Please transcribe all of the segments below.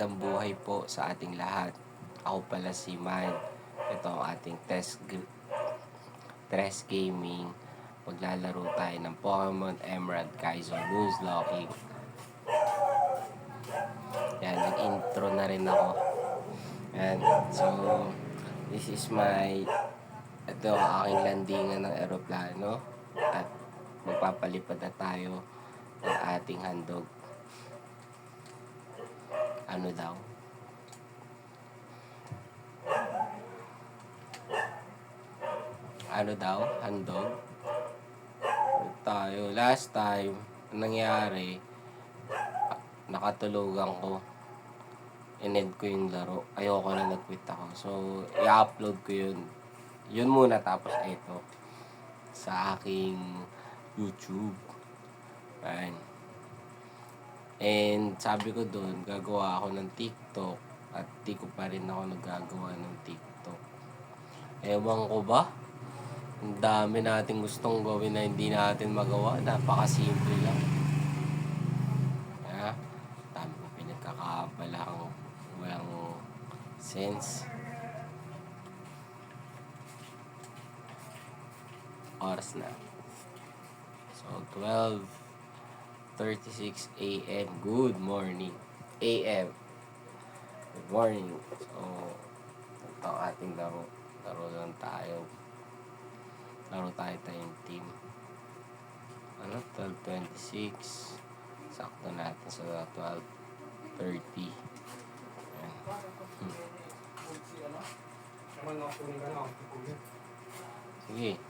Magandang buhay po sa ating lahat. Ako pala si Man. Ito ang ating Tres Gaming. Maglalaro tayo ng Pokemon Emerald Kaizo Nuzlocke. Yan, nag-intro na rin ako. Yan, so this is ito ang aking landingan ng eroplano. At magpapalipad na tayo ng ating handog. Ano daw? Handog? Tayo. Last time, nangyari, nakatulugan ko. In-end ko yung laro. Ayoko na, nag-quit ako. So, i-upload ko yun. Yun muna, tapos ito. Sa aking YouTube. Ayan. And sabi ko doon, gagawa ako ng TikTok. At di ko pa rin ako nagagawa ng TikTok. Ewan ko ba? Ang dami natin gustong gawin na hindi natin magawa. Napakasimple lang. Ha? Dami ko pinagkakabalang walang sense. Oras na. So, 12:36 a.m. Good morning. A.M. Good morning. So, ito ang ating laro. Laro lang tayo. Laro tayo tayong team. 12:26. Sakto natin sa 12:30. Ayan. Sige.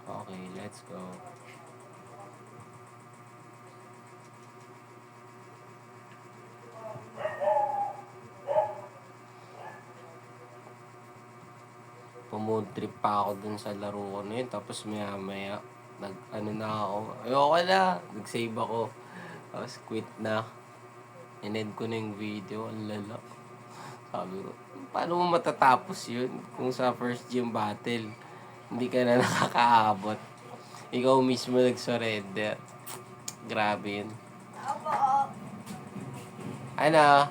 Okay, let's go. Pumood trip pa ako dun sa laro ko na yun. Tapos maya na ako. Ayoko na. Nag-save ako. Tapos quit na. In-end ko na yung video. Ang lala. Sabi ko, paano mo matatapos yun? Kung sa first gym battle, hindi ka na nakakaabot. Ikaw mismo nag-surrender. Grabe yun. Ano?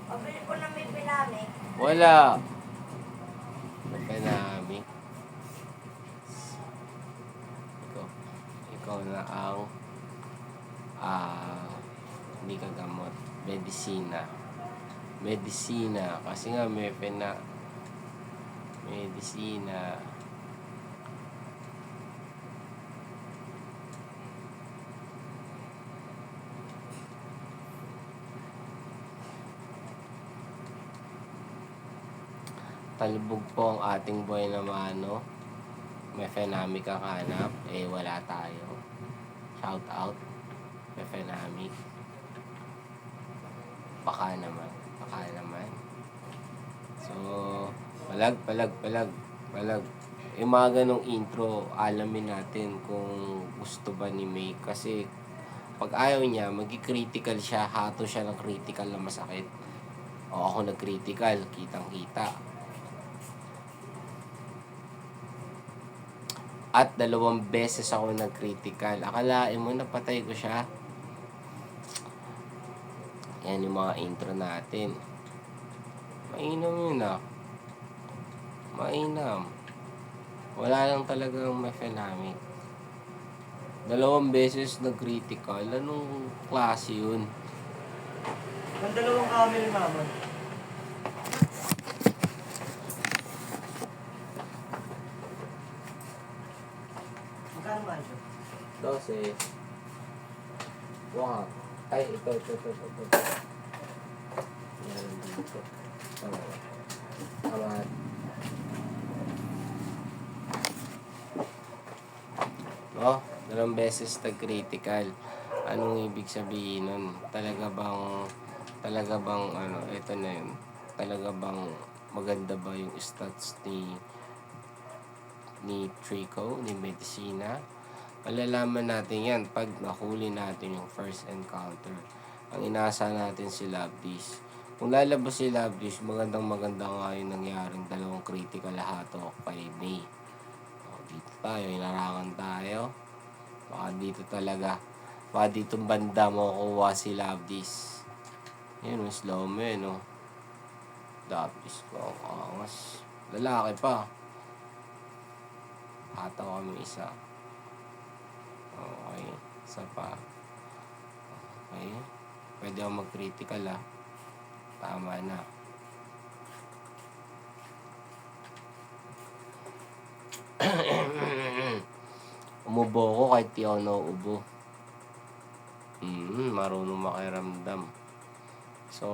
Pabili ko na may pinami. Wala. Pinami. Ikaw na ang hindi ka gamot. Medisina. Kasi nga may medisina. Talbog po ang ating boy na mano. May Fenami kang hanap. Wala tayo. Shout out. May Fenami. Baka naman. So, palag. Yung mga ganong intro, alamin natin kung gusto ba ni May. Kasi, pag ayaw niya, critical siya. Hato siya ng critical na masakit. O ako nag-critical, kitang-kita. At 2 beses ako nag-critical. Akalain mo, napatay ko siya. Yan yung mga intro natin. Mainam yun Mainam. Wala lang talagang may Fenami. 2 beses nag-critical. Anong klase yun? Ang 2 camel, mama. Magkano ba ito? 12. Wow. Ay, ito. Yan dito. Tama. No? 2 beses nag-critical. Anong ibig sabihin nun? Talaga bang ito na yun. Talaga bang maganda ba yung stats ni Trico, ni Medicina. Malalaman natin yan pag nahuli natin yung first encounter. Ang inaasahan natin si Labdis. Kung lalabas si Labdis, maganda nga yung nangyaring dalawang critical hato kay May. Dito tayo, inarangan tayo. Baka dito talaga. Baka dito banda mo kuha si Labdis. Yun, slow mo yun, no? Labdis ko, ang angas. Lalaki pa. Hataw kami isa. Okay, isa pa. Okay. Pwede ako mag-critical, Tama na. Umubo ako kahit di ako nauubo. Marunong makiramdam. So,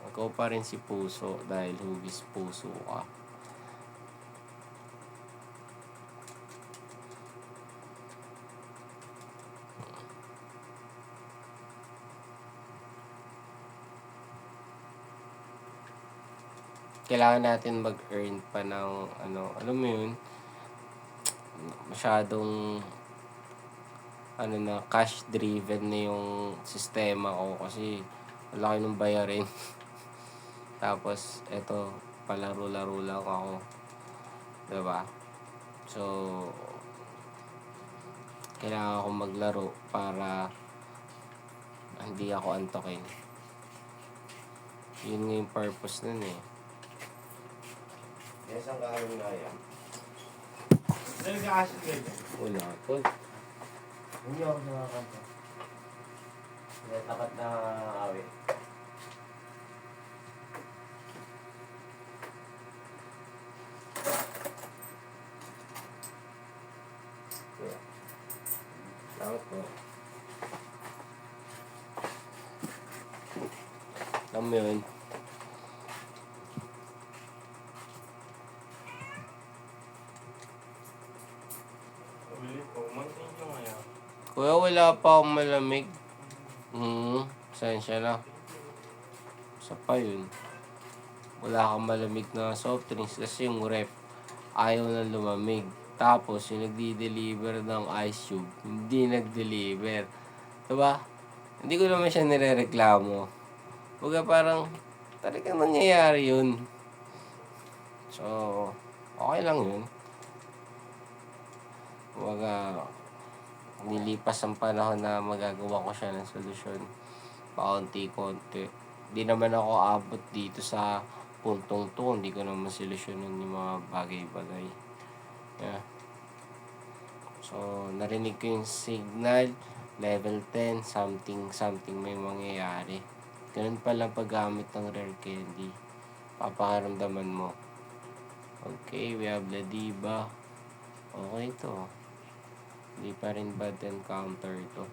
ikaw pa rin si puso dahil hugis puso ka. Kailangan natin mag-earn pa ng alam mo yun, masyadong cash driven na yung sistema ko kasi laki ng bayarin. Tapos eto, palaro-laro lang ako, diba? So kailangan akong maglaro para hindi ako antokin. Yun nga yung purpose nun Yes, ang kaawin nga yan. Dahil ka-acid kayo. Wala po. Hindi ako nakakanta. May tapat na awit. Salamat po. Alam mo yun. Kuya, wala pa akong malamig. Sensya na. Isa pa yun. Wala kang malamig na soft drinks kasi yung ref ayaw na lumamig. Tapos yung nagdi-deliver ng ice cube, hindi nag-deliver. Diba? Hindi ko naman siya nirereklamo. Huwag parang talagang nangyayari yun. So, okay lang yun. Huwag nilipas ang panahon na magagawa ko siya ng solusyon. Paunti-konti. Di naman ako abot dito sa puntong to. Hindi ko naman solusyonan yung mga bagay-bagay. Yeah. So, narinig ko yung signal. Level 10. Something may mangyayari. Ganun pala paggamit ng rare candy. Papakaramdaman mo. Okay, we have the diba. Okay to. Hindi pa rin bad encounter ito.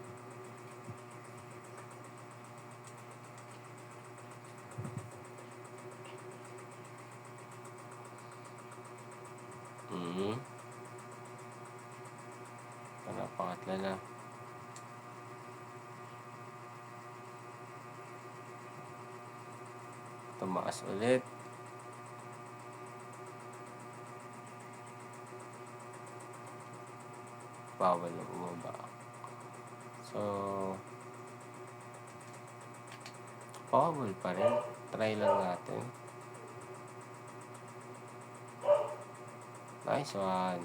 Pangatla na. Tumaas ulit. Bawal na bumaba. So, bawal pa rin. Try lang natin. Nice one.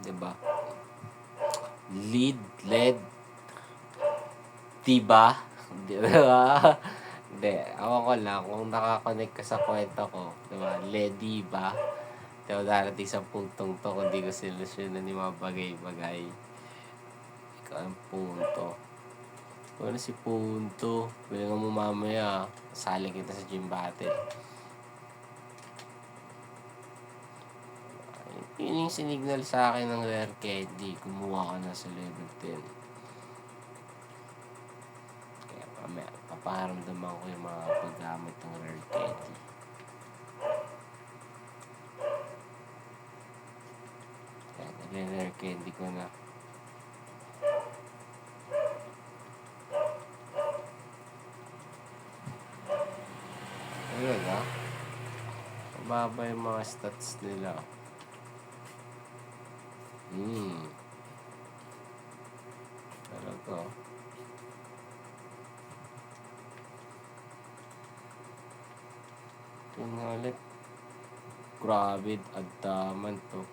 Diba? Led. Diba? Diba? Hindi. Ako ko lang. Kung nakakonect ka sa kwento ko, diba? Ledi ba? Diba darating sa puntong to kung di ko solusyonan yung mga bagay-bagay. Ikaw ang punto. Kung si punto, bilang mo mamaya, sali kita sa gym battle. Yun yung sinignal sa akin ng rare candy. Kumuha ka na sa level 10. Kaya mamaya, paparamdaman ko yung mga paggamit ng rare candy. Kaya rare candy ko na. Ayun Baba yung mga stats nila. Talaga. Tingalit. Grabe, addaman to.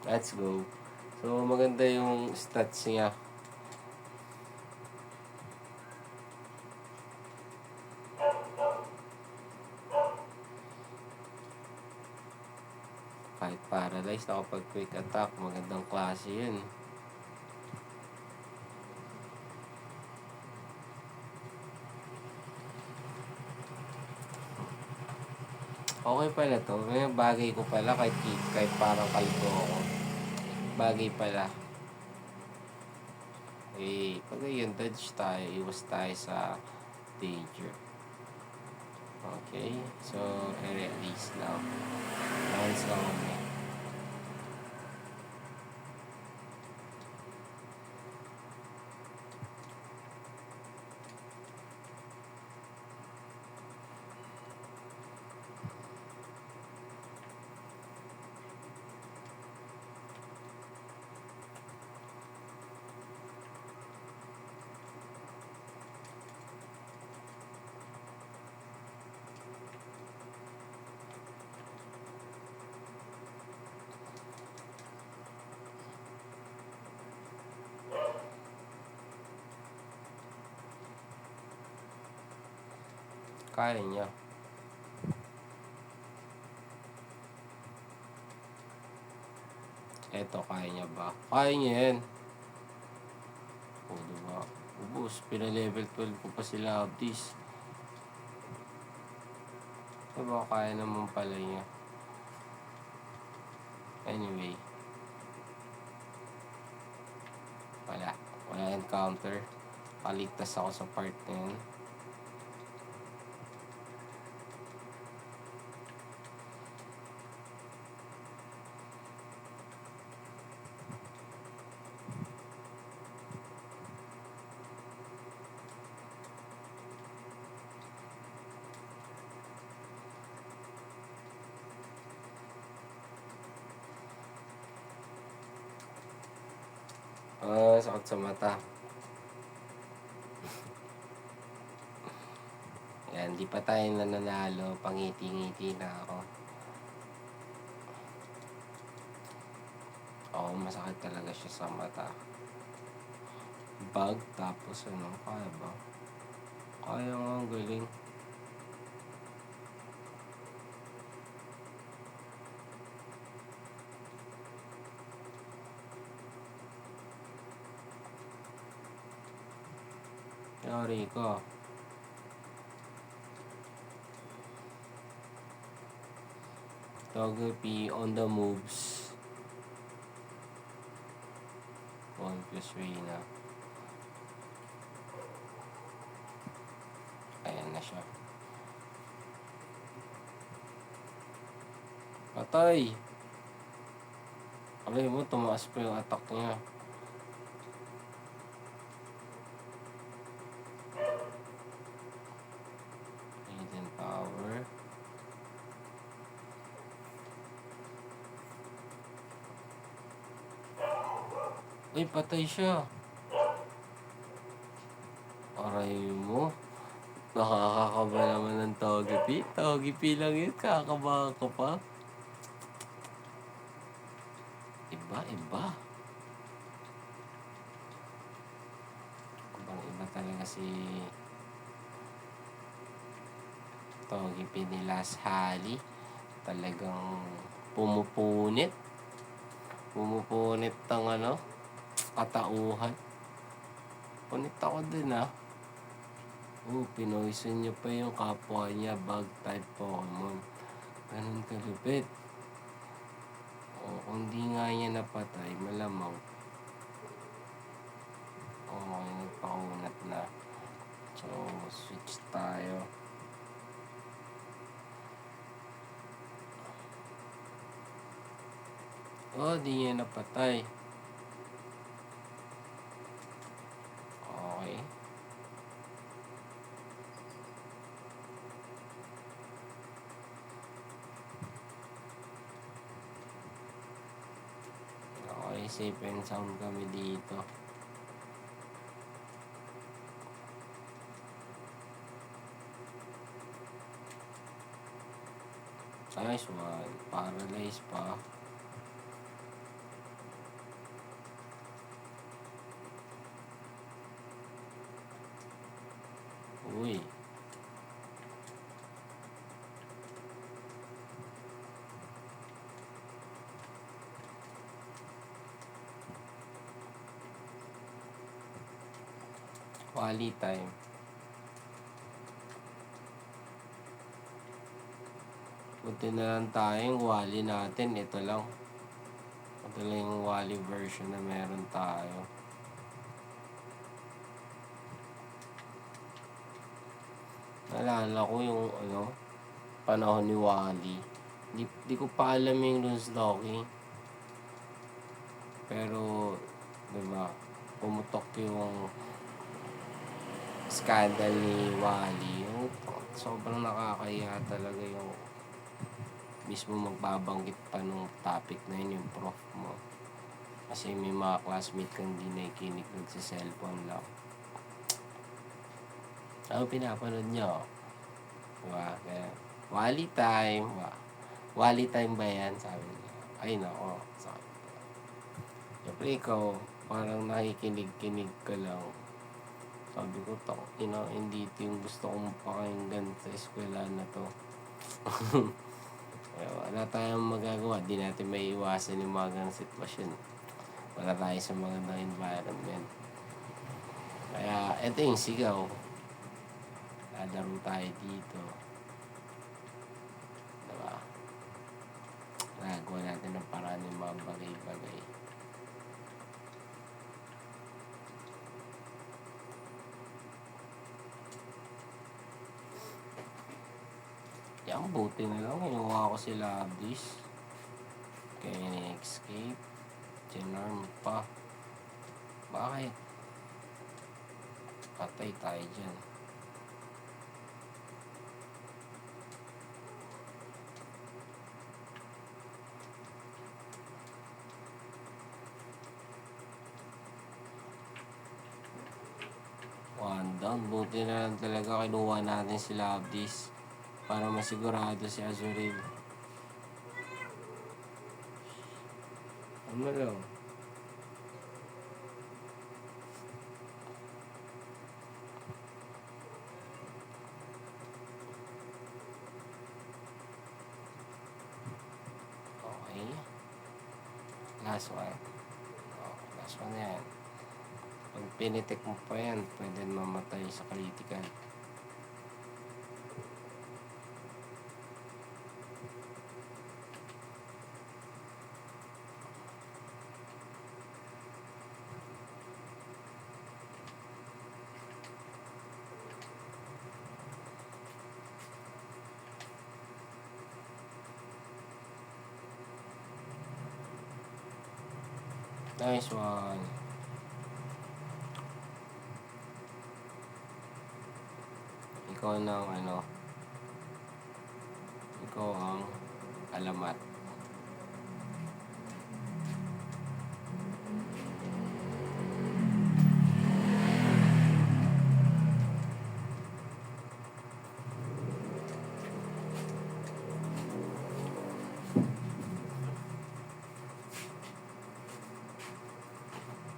Let's go. So, maganda yung stats niya. Kahit paralyzed, nakapag quick attack, magandang klase yun. Okay pala to. May bagay ko pala kahit parang kalbo ako. Bagay pala. Pag yun, dodge tayo, iwas tayo sa danger. Okay, so release now. Bounce lang kami. Kaya niya. Eto, kaya niya ba? Kaya niya yan. O, diba? Ubus, pina-level 12 ko pa sila Abdis. Diba, kaya naman pala niya. Anyway. Wala encounter. Kaligtas ako sa part na yun. Sakit sa mata. Yan, di pa tayo nananalo. Pangiti-ngiti na ako. Masakit talaga siya sa mata. Bag, tapos kaya ba? Kaya nga, ang galing. Yari ka. Togepi on the moves. Confuse Reyna. Ayan na siya. Patay! Alay mo, tumaas pa yung attack niya. Hidden power. Ay, patay siya. Aray mo. Nakakakaba naman ng Togepi. Togepi lang yun. Kakaba ko pa. Iba. Iba talaga si Togepi ni Last Hali. Talagang pumupunit. Pumupunit ng katauhan. Punit ako din pinoison niya pa yung kapwa niya, bug type Pokemon. Ganun kalupit. Kung di nga niya napatay, malamang. Nagpakunat na. So, switch tayo. Di niya napatay. Okay. safe and sound kami dito. Nice one. Paralyzed pa. Uy. Quality time. Buti na lang tayong wali natin. Ito lang. Ito lang yung wali version na meron tayo. Naalala ko yung panahon ni Wally. Di ko pa alam yung Loon's Talking. Pero, diba, pumutok yung scandal ni Wally. Yung sobrang nakakahiya talaga yung mismo magbabanggit pa nung topic na yun, yung prof mo. Kasi may mga classmate kang di nakikinig, nagsa-cellphone lang. Ano pinapanood nyo? Diba? Kaya, Wally time. Wally time ba yan? Sabi niya. Ay, nako. Sabi ko. Siyempre ikaw, parang nakikinig-kinig ka lang. Sabi ko, hindi ito yung gusto kong pakinggan sa eskwela na to. Kaya wala tayong magagawa. Di natin may iwasan yung mga ganang sitwasyon. Wala tayo sa magandang environment. Kaya, eto yung sigaw. Lalaro tayo dito. Diba? Nagawa natin ng paraan ng mga bagay-bagay. Yan, buti na lang. Hinuha ko sila Abdis. Kaya escape. Genarm pa. Bakit? Patay tayo dyan. One down. Buti na lang talaga kinuha natin sila Abdis para masigurado si Azuril. Ano lang? Okay. Last one. Last one yan. Pag pinitik mo pa yan, pwede mamatay sa critical. Nice one. Ikaw ang alamat.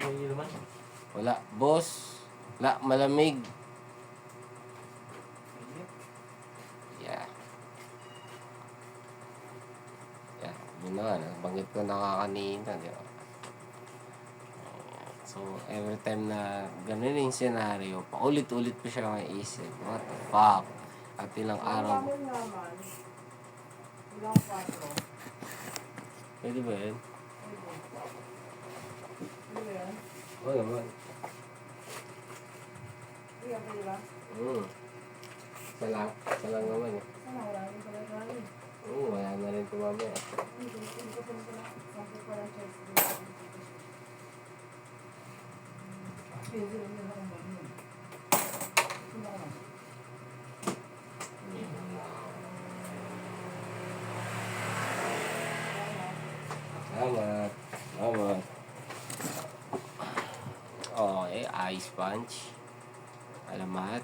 Hindi naman. Wala. Boss. Wala. Malamig. Yeah. Yeah. Yun na nga. Nabanggit ko na kanina. Di ba? So, every time na ganun yung scenario, paulit-ulit ko siya maisip. What the fuck? At ilang araw. Namin naman. Ilang 4. Pwede ba yun? Ano yan? Oo naman. Kuya, pwede ba? Isa lang naman eh. Sana wala rin pala tayo. Wala na rin ito mamaya. Hindi ko pala. Sabi ko lang choice. Pwede rin yung ako mag-inom. Sino ka naman? Salamat. ice punch. Alamat.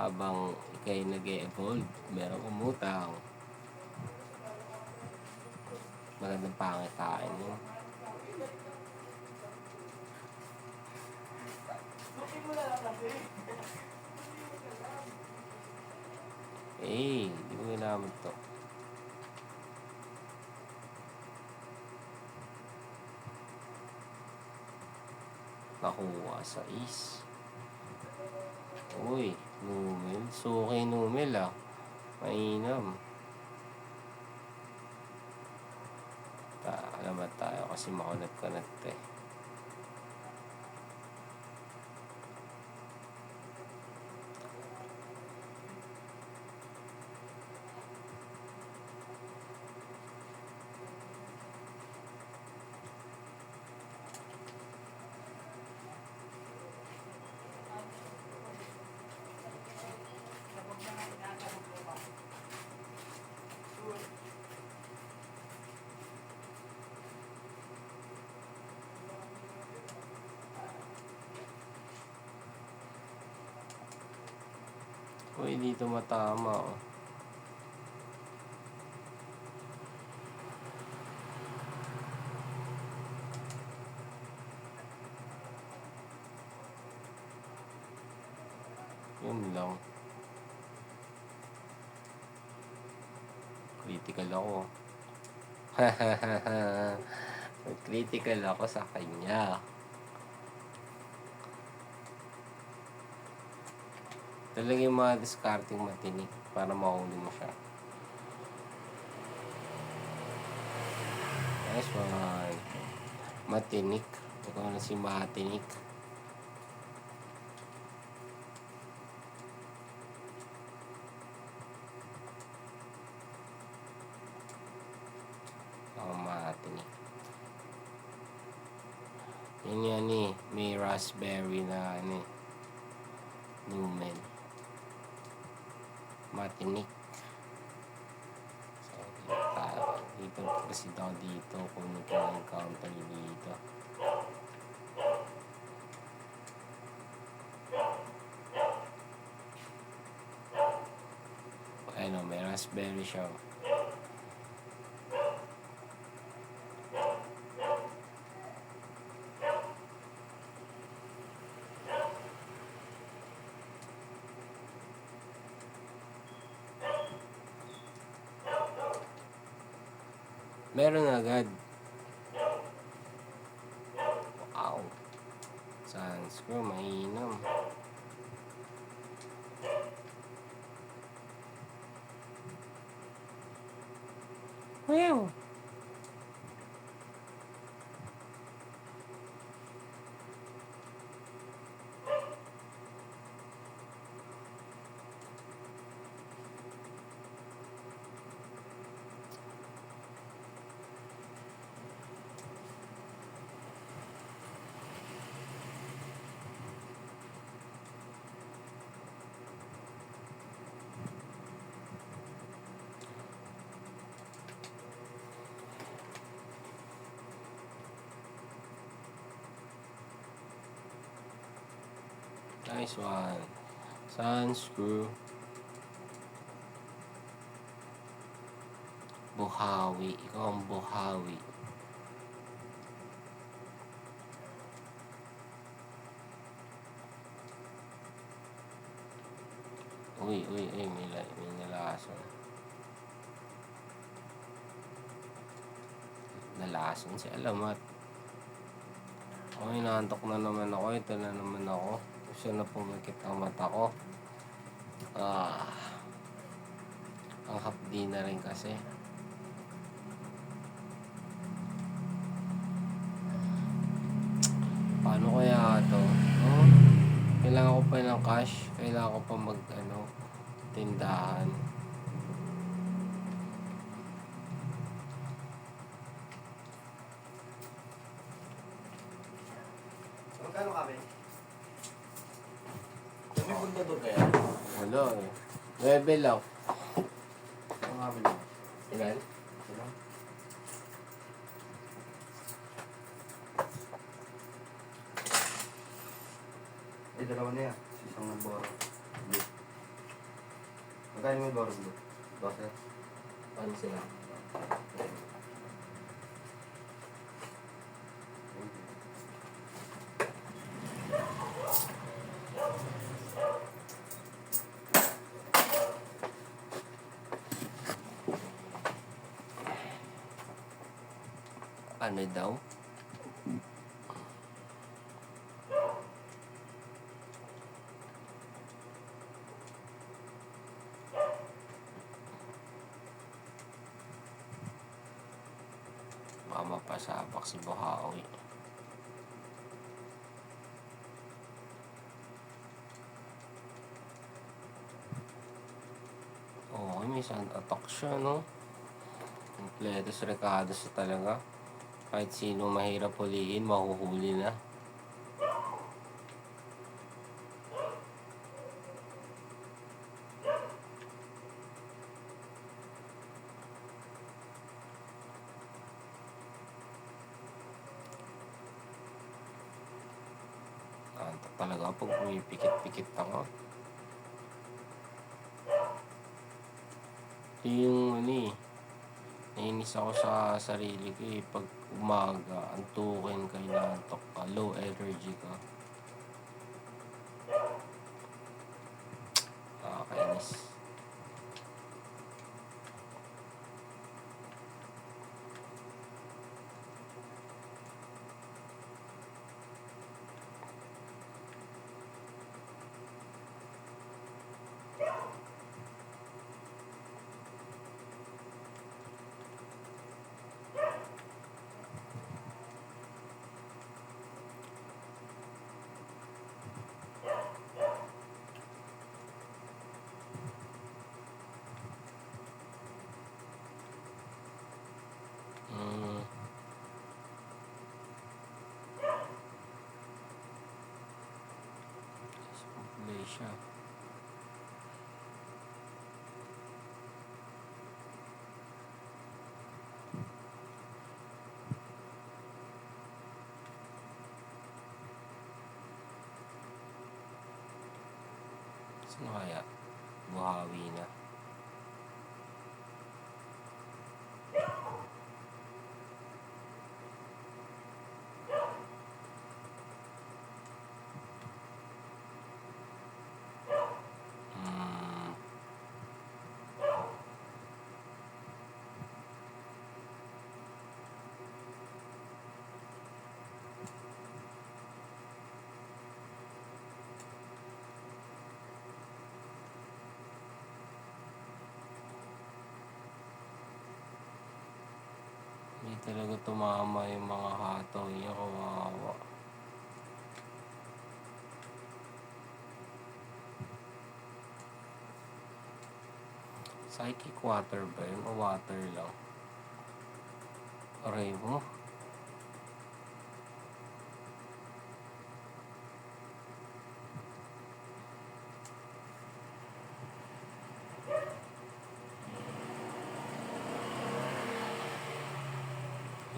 Habang ikay nag-e-evolve, merong umutang. Magandang pangitain yun. Di ko ginamit to. Nakuha sa is. Uy, numel. Suki numel ah. Mainam. Alamat tayo kasi makunat-kunat eh. Uy, dito matama oh. Yun lang. Critical ako. Critical ako sa kanya. Talaga yung mga discarding matinik para mahuli mo siya. Nice one. Matinik. Ikaw na si Matinik. Ako Matinik. Yun yan eh. May raspberry na ano eh. Numen. Matinik. So, dito kasi daw dito kung nagka-encounter dito. Ano, may raspberry siya. Meron agad. Wow. Sunscrew, mainam. Wow. Nice one. Sunscrew. Buhawi. Ikaw ang buhawi. Uy, may nalason. Nalason si Alamat. Okay, naantok na naman ako. Ito na naman ako. Gusto na pumikit ang mata ko. Ang hapdi na rin kasi. Paano kaya ito? Kailangan ko pa ng cash. Kailangan ko pa tindahan. Magkano kami? May bundador kaya? Wala eh. Level up. Ang kami lang. Ilan? dalawa na yan. Isang nagboro. Blue. Magkano may boro blue? 12? Ano sila? Ano daw? Baka mapasabak si Buhawi. Okay, may sand attack siya, no? Completos Ricardos talaga. Kahit sino mahirap huliin, mahuhuli na. Antok talaga pag pumipikit-pikit ako. Yung ano eh, nainis ako sa sarili ko eh. Pag umaga, antukin ka, inaantok ka, low energy ka. Nakakainis. Mm. Play siya. Sino kaya? Buhawi na. Mm. Hindi talaga tumama yung mga hataw niya, kawawa. Psychic water ba yun o water lang? Aray mo.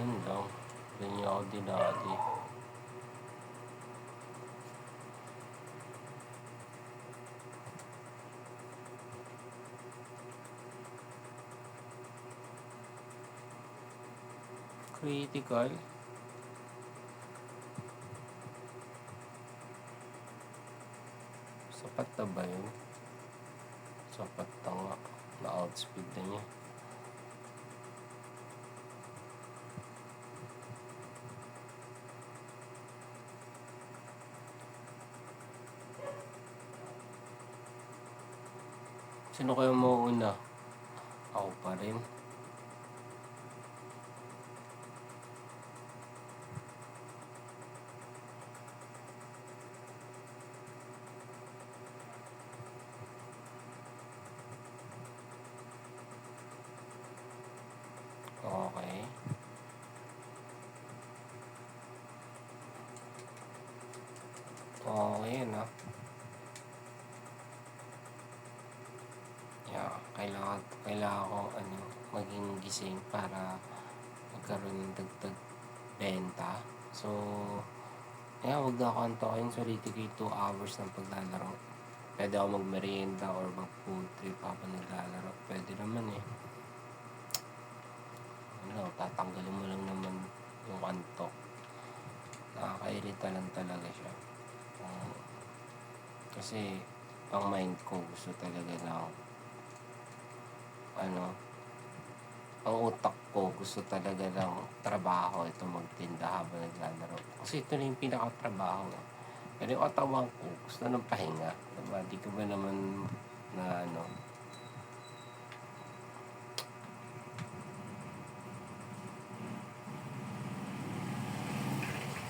Yun lang. Hindi niya ako dinali. Critical. Sapat na ba yun? Sapat na nga. Na-outspeed na niya. Sino kayo mauuna? Ako pa rin. Okay. Okay yun ah. Yeah, kailangan ko maging gising para magkaroon ng dagdag benta. So, Kaya huwag na ako antokin. Soliti ko yung 2 hours ng paglalaro. Pwede ako magmerienda or mag-food trip habang naglalaro. Pwede naman eh. Ano, tatanggalin mo lang naman yung antok. Nakakairita lang talaga siya. Kasi, ang mind ko gusto talaga na ano, ang utak ko gusto talaga ng trabaho ito magtinda habang naglalaro. Kasi ito na yung pinaka-trabaho. Pero yung katawan ko gusto ng pahinga. Diba? Di ko ba naman na ano,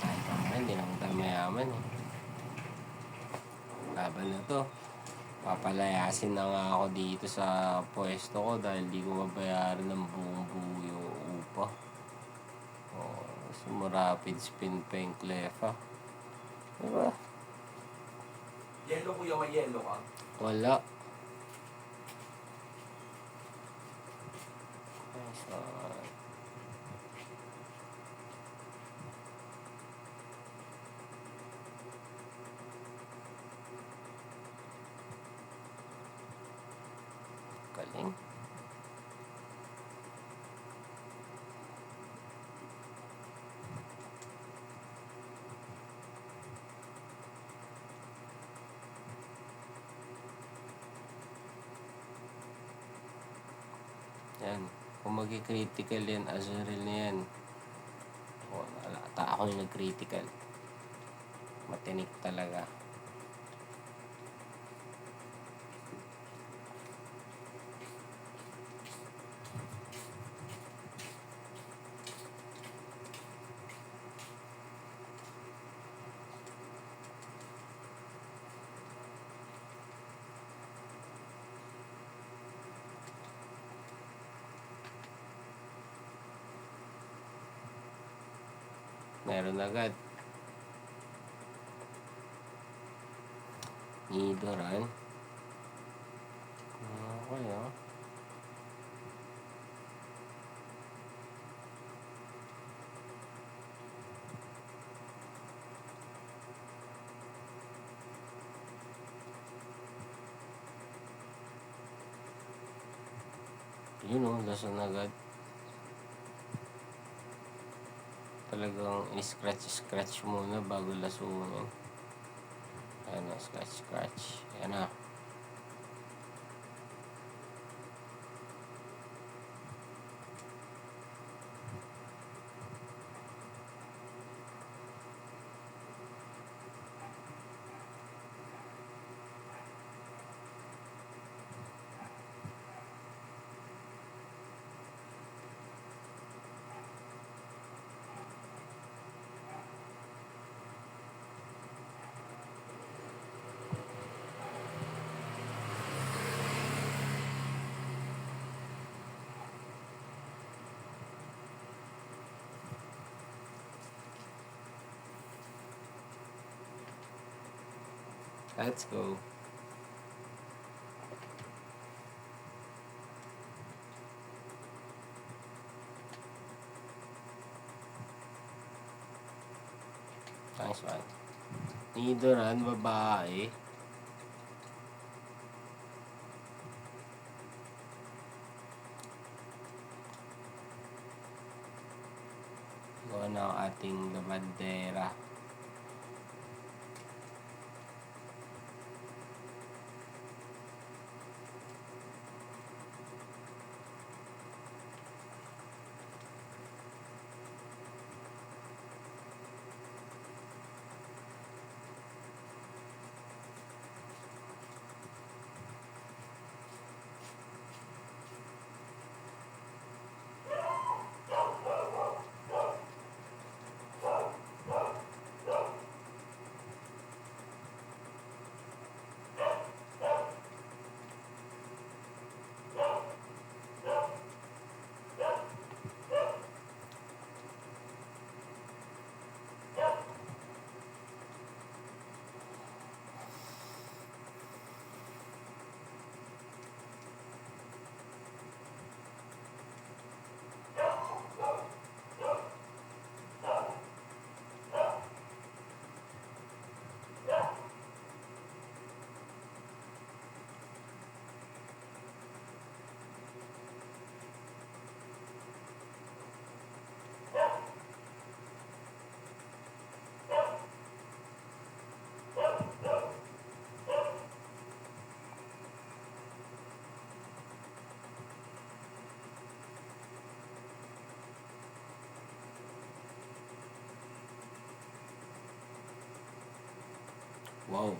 kahit naman, hindi naman tayo mayaman eh. Laban na to. Papalayasin na nga ako dito sa pwesto ko dahil di ko mabayaran ng buong buo yung upa. Rapid spin pa yung Clefa. Diba? Yellow kuya, may yellow ka. Wala. Ay, saan? Galing. Yan. Kung magi-critical yan, Azuril na yan. O, nalata ako yung nag-critical. Matinik talaga. Meron agad. Nidoran. Okay, oh. Yun, oh. Lason agad. Talagang scratch muna bago lasunin. Ayan na, scratch. Ayan na. Let's go. Nice one. Nidoran, babae. Gawa na ang ating labandera. Wow.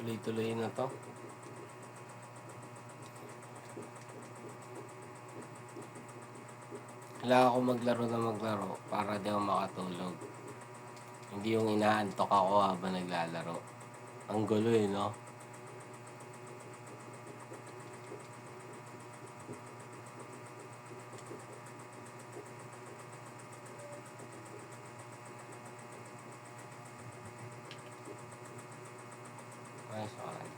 Tuloy-tuloy na to. Kailangan ako maglaro para di ako makatulog. Hindi yung inaantok ako habang naglalaro. Ang gulo eh, no? Nice one.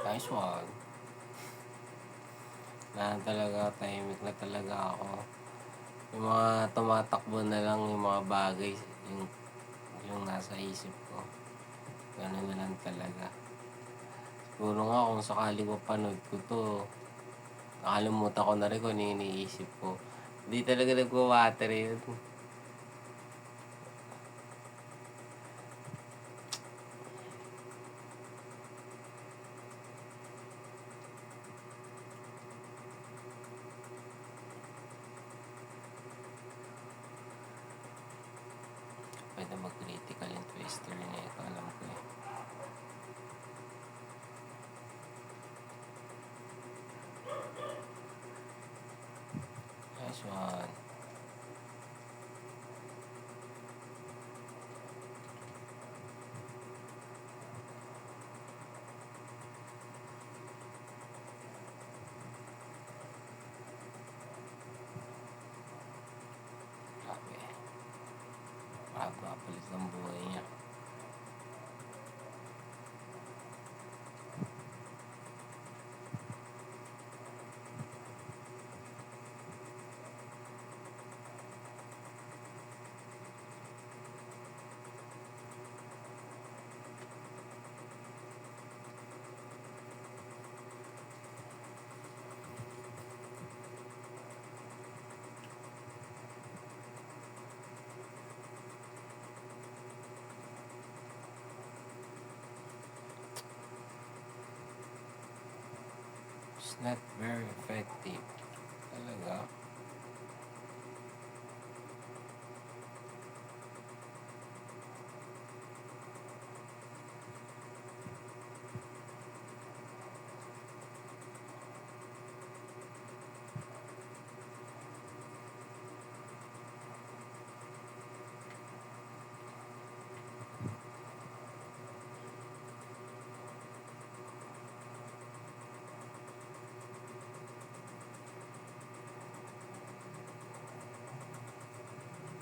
Nice one. Tahimik na talaga ako. Yung mga tumatakbo na lang yung mga bagay, yung nasa isip ko. Ganun na lang talaga. Siguro nga kung sakali mapanood ko to, nakalimutan ko na rin kung ano yung iniisip ko. Hindi talaga nagwa-water yun. Pwede mag-critical yung twister na ito, alam ko eh. Nice one. Grabe. Mapapalit ang buhay niya. It's not very effective. Talaga.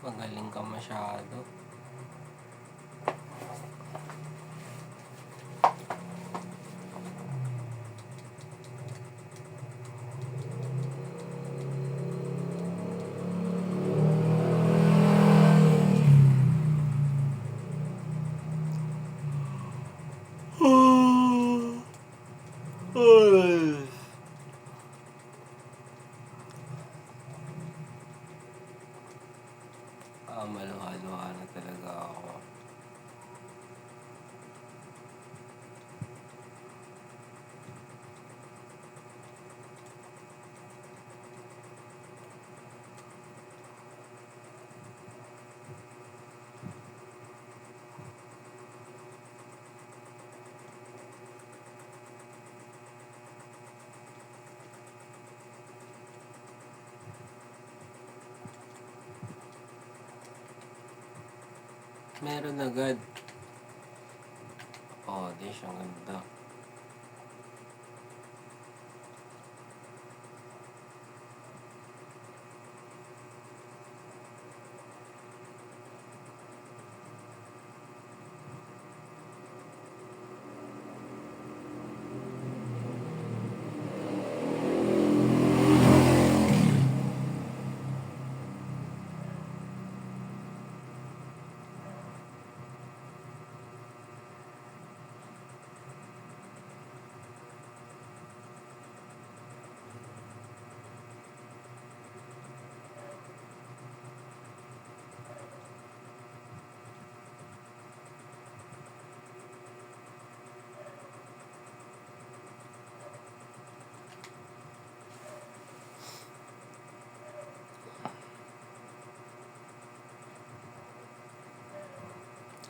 Magaling ka masyado. Uy. Maluha-luha na talaga ako. Meron agad. Oh, di siyang ganda.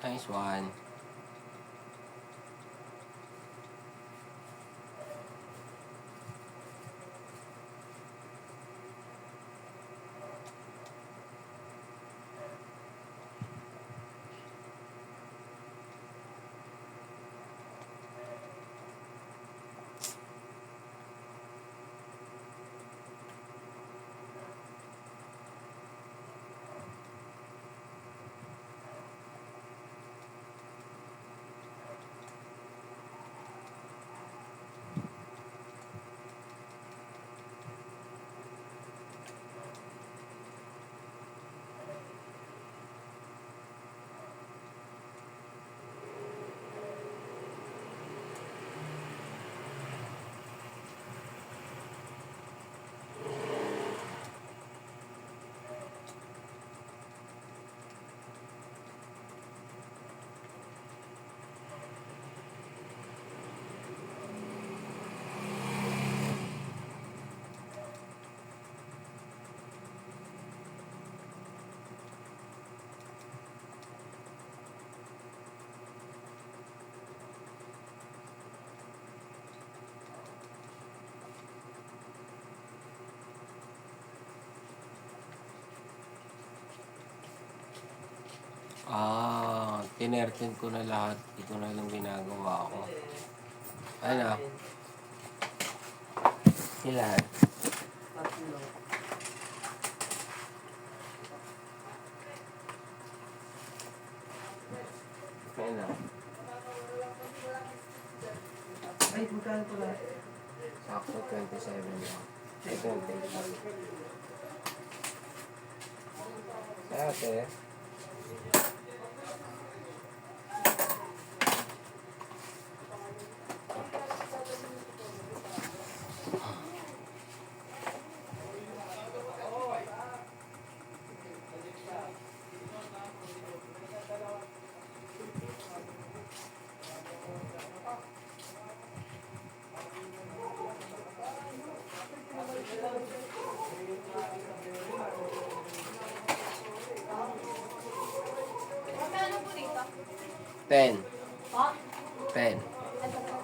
Nice one. Tinertin ko na lahat. Hindi ko na lang ginagawa ko. Ano? Ilan? Tatlo. Ano? Ay, magkano pala? Sakto 27 lang. Ay, 28. Ate. Magkano po dito? 10. Po? 10. Ito po.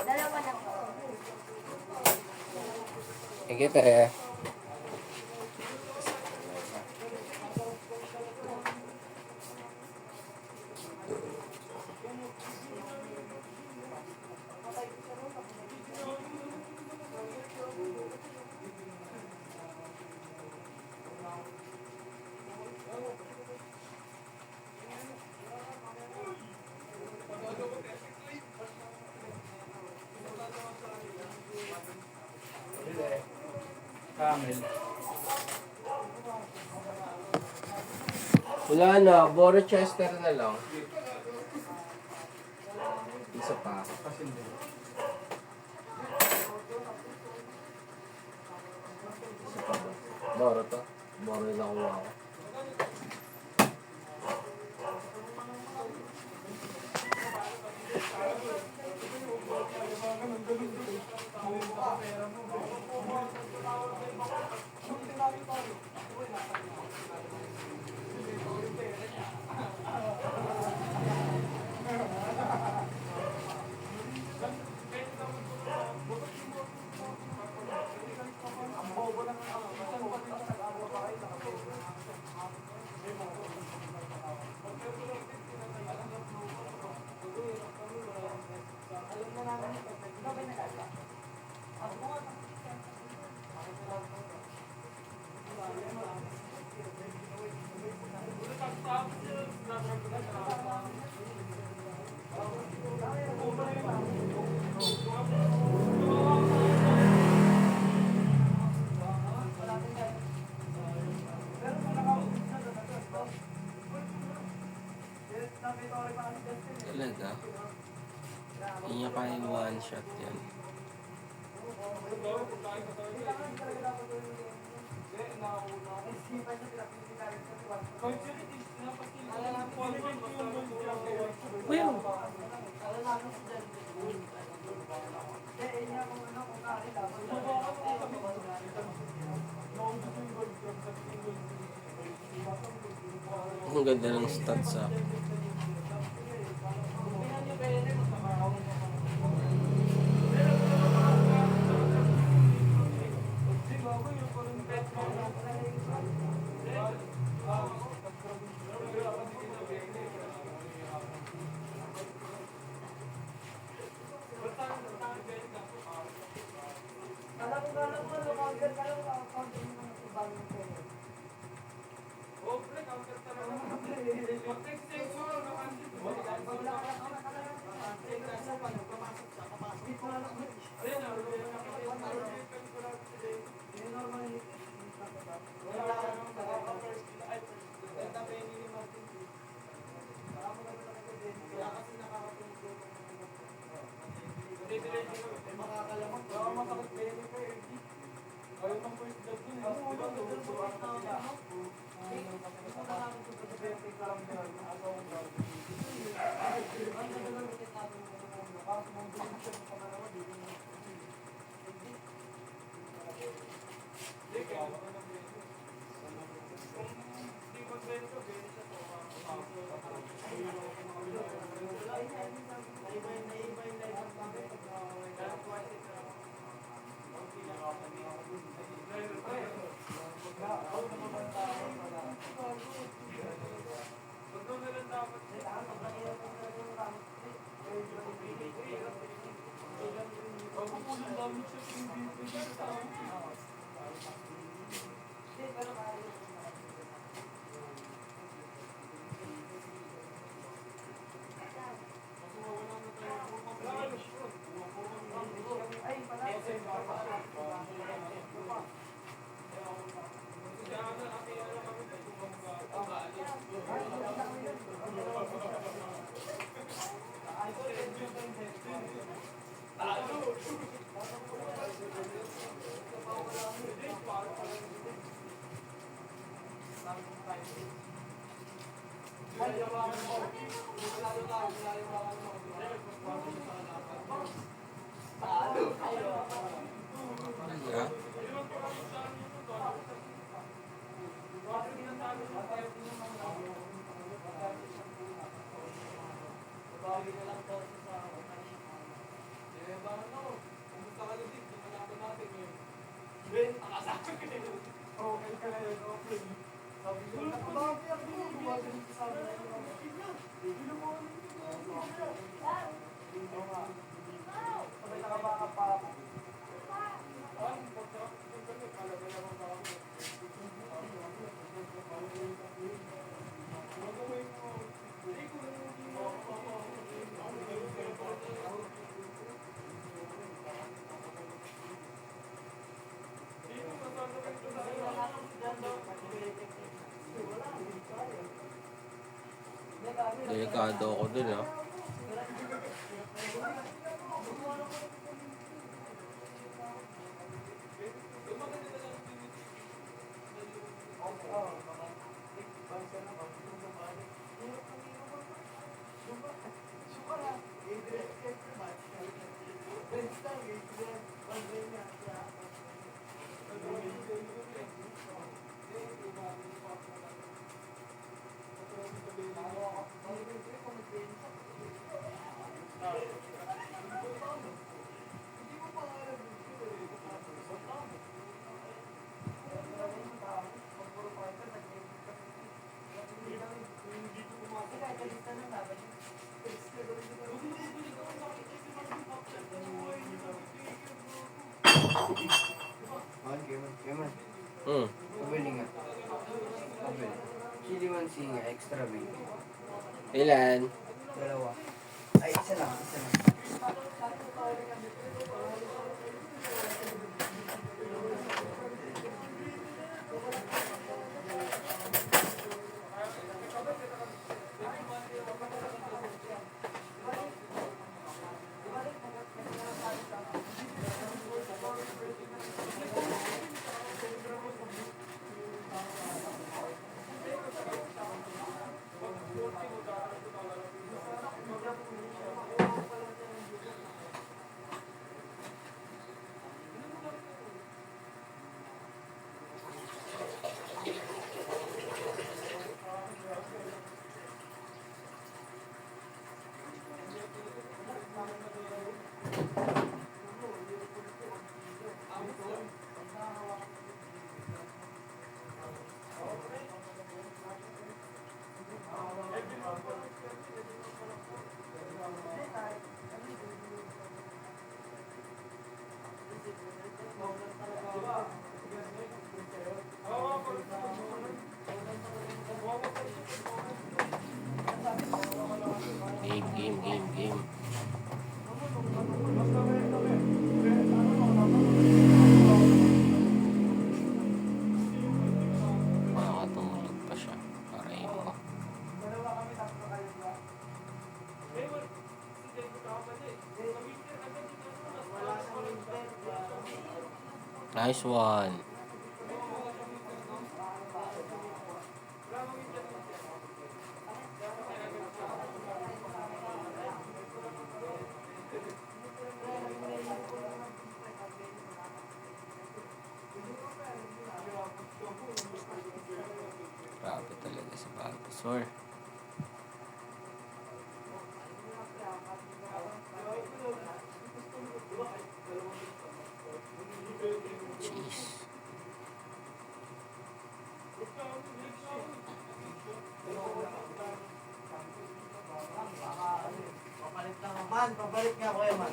Dalawa lang po. Higit eh. Camel. Wala na, Borchester na lang. Isa pa. Kasi hindi. Isa pa ba? Boro to? Boro yung nakuha ko. Talaga? Hindi niya kaya one shot yan. Well, ang ganda ng stats ah. Talaga? Delikado ako dun, ah. Kemal. Hmm. Pabili nga. Pabili. Chili mansinga, extra big. Ilan? Dalawa. Ay, isa lang, isa lang. Game. Makakatulog pa siya. Aray mo. Nice one. Grabe talaga si Bulbasaur. Jeez. Papalit na naman. Papalit nga Kuya Man.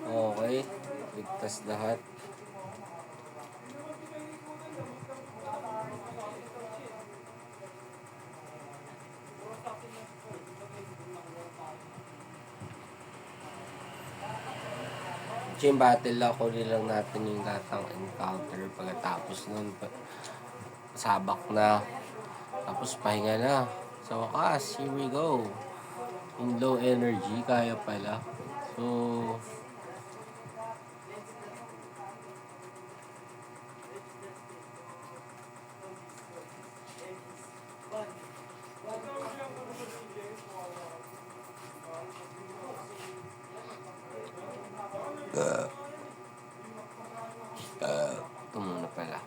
Okay. Ligtas lahat. Gym battle ako nilang natin yung gatang encounter pagkatapos nun sabak na tapos pahinga na sa wakas, here we go in low energy, kaya pala so ito muna pala.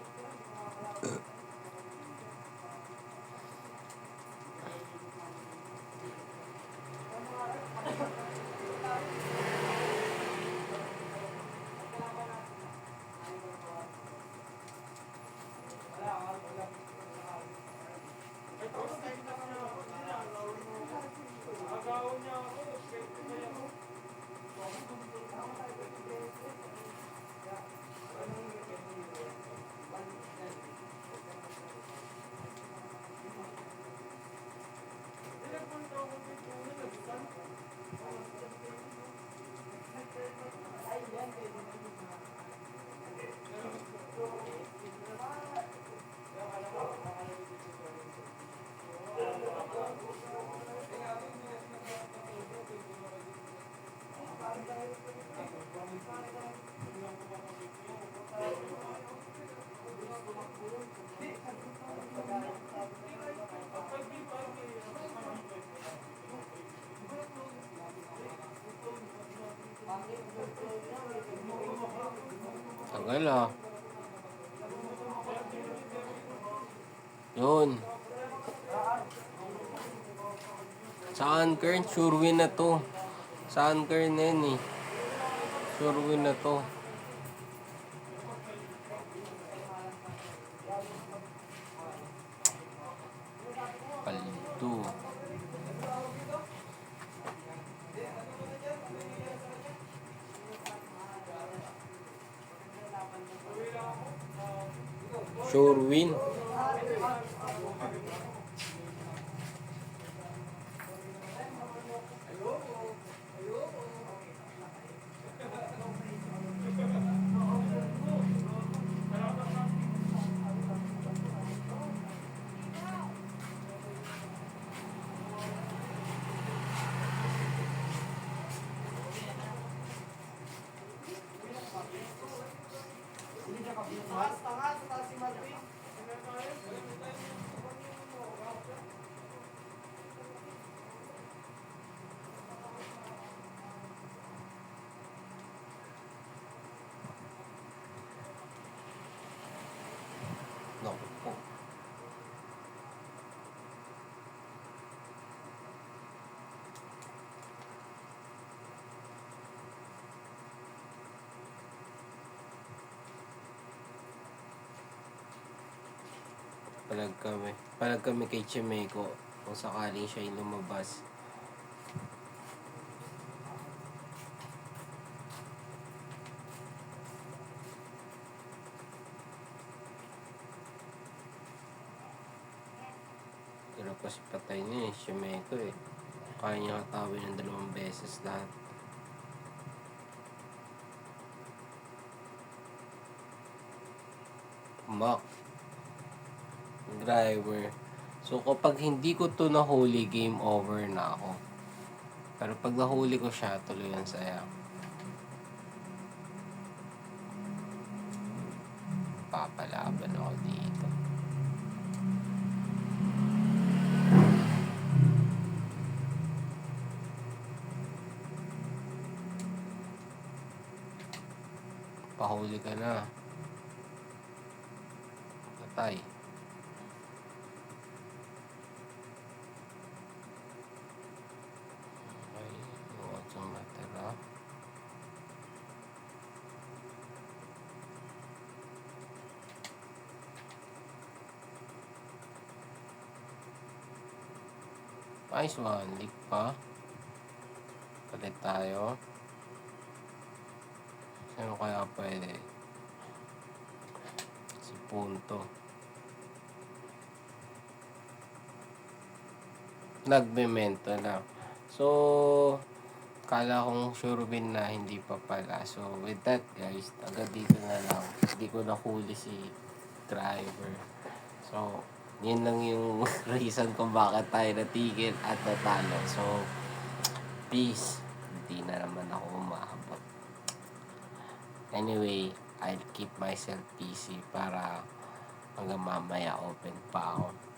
Tagal ah. Yun. Saan Kern? Sure win na to. Saan Kern na yun eh. Sure win na to. Paldo. Sure win. Naku po. Palag kami kay Chimeco kung sakaling siya yung lumabas. Pero kasi patay niya eh, Chimeco eh. Kaya niya katawin ng 2 beses lahat. Mac. Driver. So, kapag hindi ko to nahuli, game over na ako. Pero pag nahuli ko siya, tuloy ang saya. Papalaban ako dito. Pahuli ka na. Patay. Okay, what's ang matira? Nice one, leak pa. Palit tayo. Sino kaya pwede? Si Punto. Nagmemento lang. So, kala kong sure win na, hindi pa pala. So, with that guys, agad dito na lang. Hindi ko nahuli si driver. So, yun lang yung reason kung bakit tayo natigil at natalo. So, peace. Hindi na naman ako umahabot. Anyway, I'll keep myself busy para hanggang mamaya open pa ako.